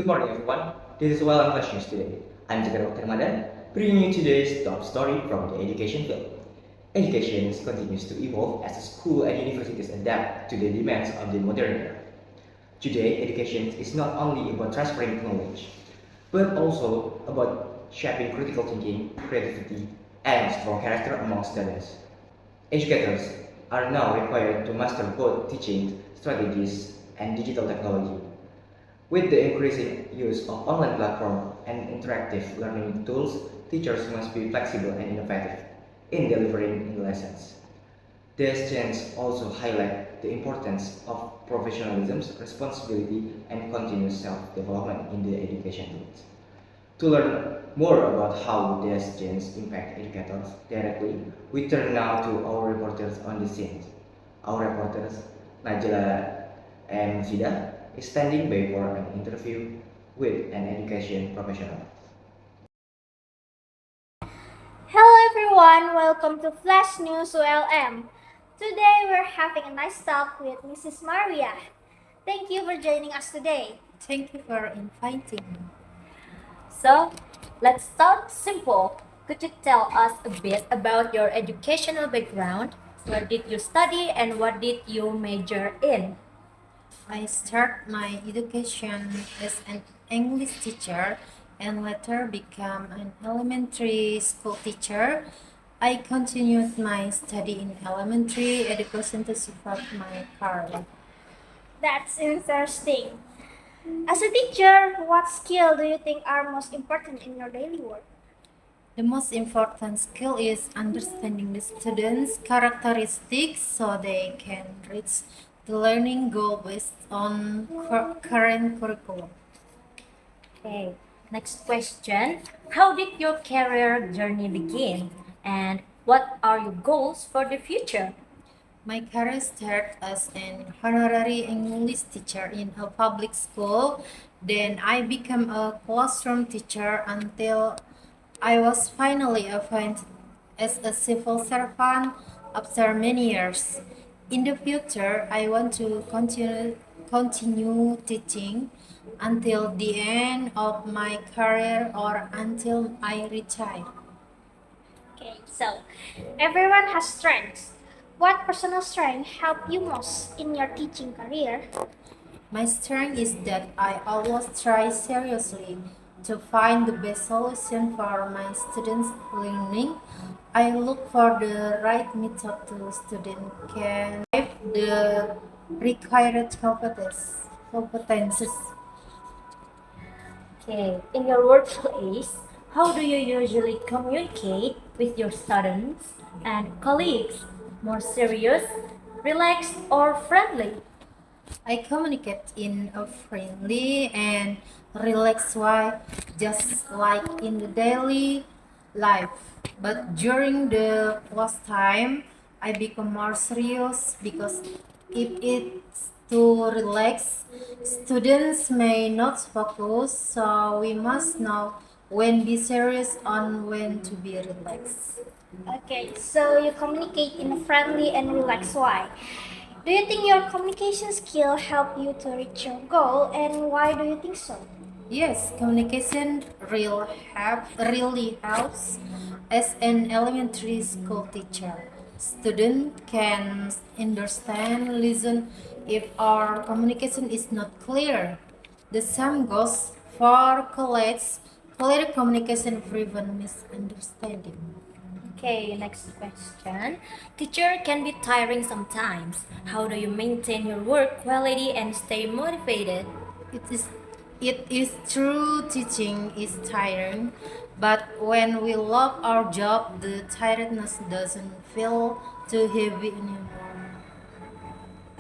Good morning, everyone. This is Well Flash News today. I'm Jagar Ramadan, bringing you today's top story from the education field. Education continues to evolve as schools and universities adapt to the demands of the modern era. Today, education is not only about transferring knowledge, but also about shaping critical thinking, creativity, and strong character among students. Educators are now required to master both teaching strategies and digital technology. With the increasing use of online platforms and interactive learning tools, teachers must be flexible and innovative in delivering lessons. These changes also highlight the importance of professionalism, responsibility, and continuous self-development in the education field. To learn more about how these changes impact educators directly, we turn now to our reporters on the scene. Our reporters, Najla and Sida, is standing by for an interview with an education professional. Hello everyone, welcome to Flash News OLM. Today we're having a nice talk with Mrs. Maria. Thank you for joining us today. Thank you for inviting me. So, let's start simple. Could you tell us a bit about your educational background? Where did you study and what did you major in? I started my education as an English teacher and later became an elementary school teacher. I continued my study in elementary education to support my career. That's interesting. As a teacher, what skill do you think are most important in your daily work? The most important skill is understanding the students' characteristics so they can reach the learning goal based on current curriculum. Okay, next question. How did your career journey begin? And what are your goals for the future? My career started as an honorary English teacher in a public school. Then I became a classroom teacher until I was finally appointed as a civil servant after many years. In the future, I want to continue teaching until the end of my career or until I retire. Okay, so everyone has strengths. What personal strength helped you most in your teaching career? My strength is that I always try seriously to find the best solution for my students' learning. I look for the right method to student can have the required competences. Okay, in your workplace, how do you usually communicate with your students and colleagues? More serious, relaxed, or friendly? I communicate in a friendly and relaxed way, just like in the daily life. But during the class time, I become more serious because if it's too relaxed, students may not focus, so we must know when be serious and when to be relaxed. Okay, so you communicate in a friendly and relaxed way. Do you think your communication skill help you to reach your goal, and why do you think so? Yes, communication really helps. As an elementary school teacher, student can understand, listen if our communication is not clear. The same goes for college. Clear communication prevent misunderstanding. Okay, next question. Teacher can be tiring sometimes. How do you maintain your work quality and stay motivated? It is it is true teaching is tiring, but when we love our job, the tiredness doesn't feel too heavy anymore.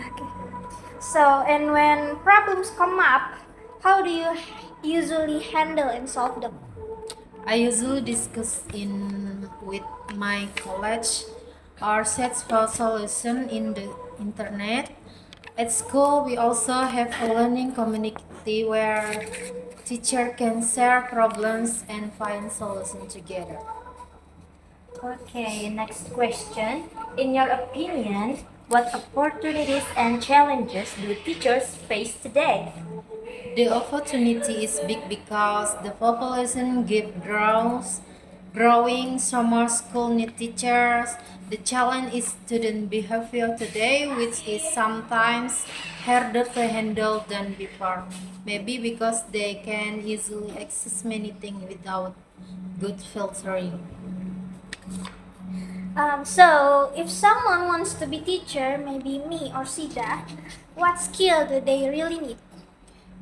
Okay. So, and when problems come up, how do you usually handle and solve them? I usually discuss in with my college or search for solution in the internet. At school, we also have a learning community where teacher can share problems and find solutions together. Okay, next question. In your opinion, what opportunities and challenges do teachers face today? The opportunity is big because the population grows, growing. Summer school need teachers. The challenge is student behavior today, which is sometimes harder to handle than before. Maybe because they can easily access many things without good filtering. So, if someone wants to be teacher, maybe me or Sida, what skill do they really need?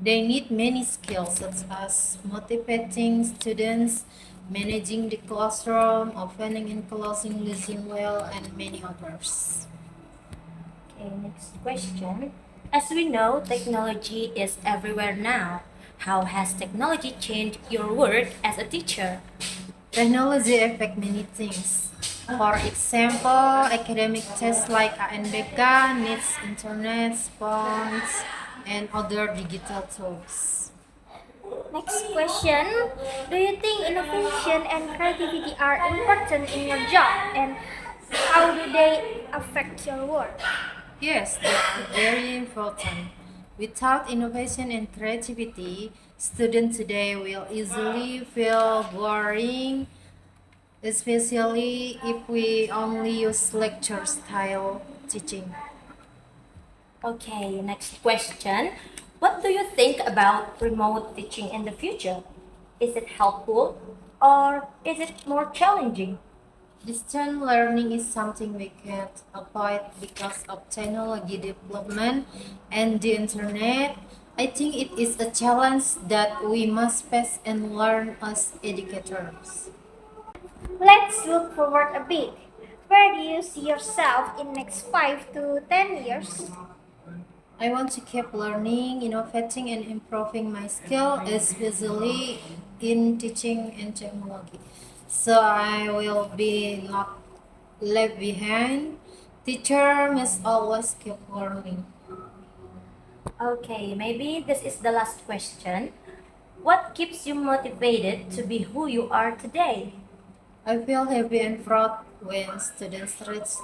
They need many skills such as motivating students, managing the classroom, opening and closing listening well, and many others. Okay, next question. As we know, technology is everywhere now. How has technology changed your work as a teacher? Technology affects many things. For example, academic tests like ANBK needs internet, phones, and other digital tools. Next question. Do you think innovation and creativity are important in your job, and how do they affect your work? Yes, they are very important. Without innovation and creativity, students today will easily feel boring, especially if we only use lecture style teaching. Okay, next question. What do you think about remote teaching in the future? Is it helpful or is it more challenging? Distance learning is something we can't avoid because of technology development and the internet. I think it is a challenge that we must face and learn as educators. Let's look forward a bit. Where do you see yourself in next 5 to 10 years? I want to keep learning, innovating, and improving my skill, especially in teaching and technology. So I will be not left behind. Teacher must always keep learning. Okay, maybe this is the last question. What keeps you motivated to be who you are today? I feel happy and proud when students reach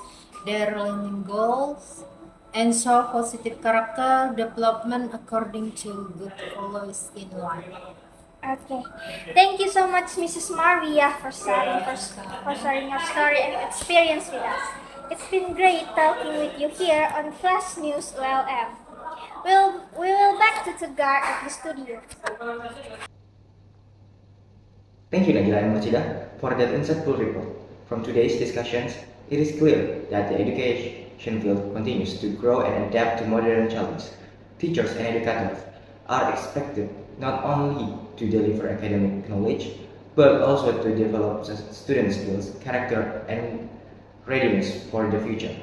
their learning goals and show positive character development according to good values in life. Okay. Thank you so much, Mrs. Maria, for sharing your story and experience with us. It's been great talking with you here on Flash News OLM. We will back to Tugar at the studio. Thank you, Nagila and Murtida, for that insightful report. From today's discussions, it is clear that the education field continues to grow and adapt to modern challenges. Teachers and educators are expected not only to deliver academic knowledge, but also to develop student skills, character, and readiness for the future.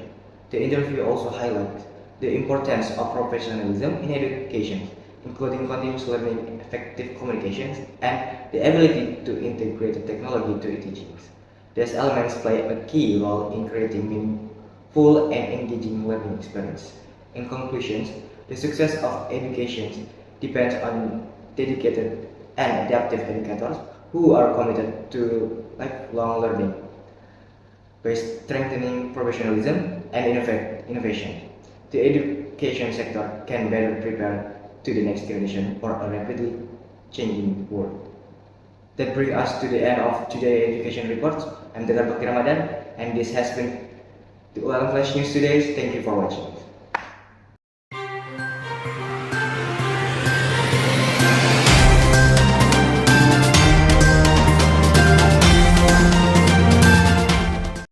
The interview also highlights the importance of professionalism in education, including continuous learning, effective communications, and the ability to integrate the technology to teachings. These elements play a key role in creating meaningful and engaging learning experience. In conclusion, the success of education depends on dedicated and adaptive educators who are committed to lifelong learning by strengthening professionalism and innovation. The education sector can better prepare to the next generation for a rapidly changing world. That brings us to the end of today's education report. I'm Dr. Bakti Ramadan, and this has been the ULM Flash News today. Thank you for watching.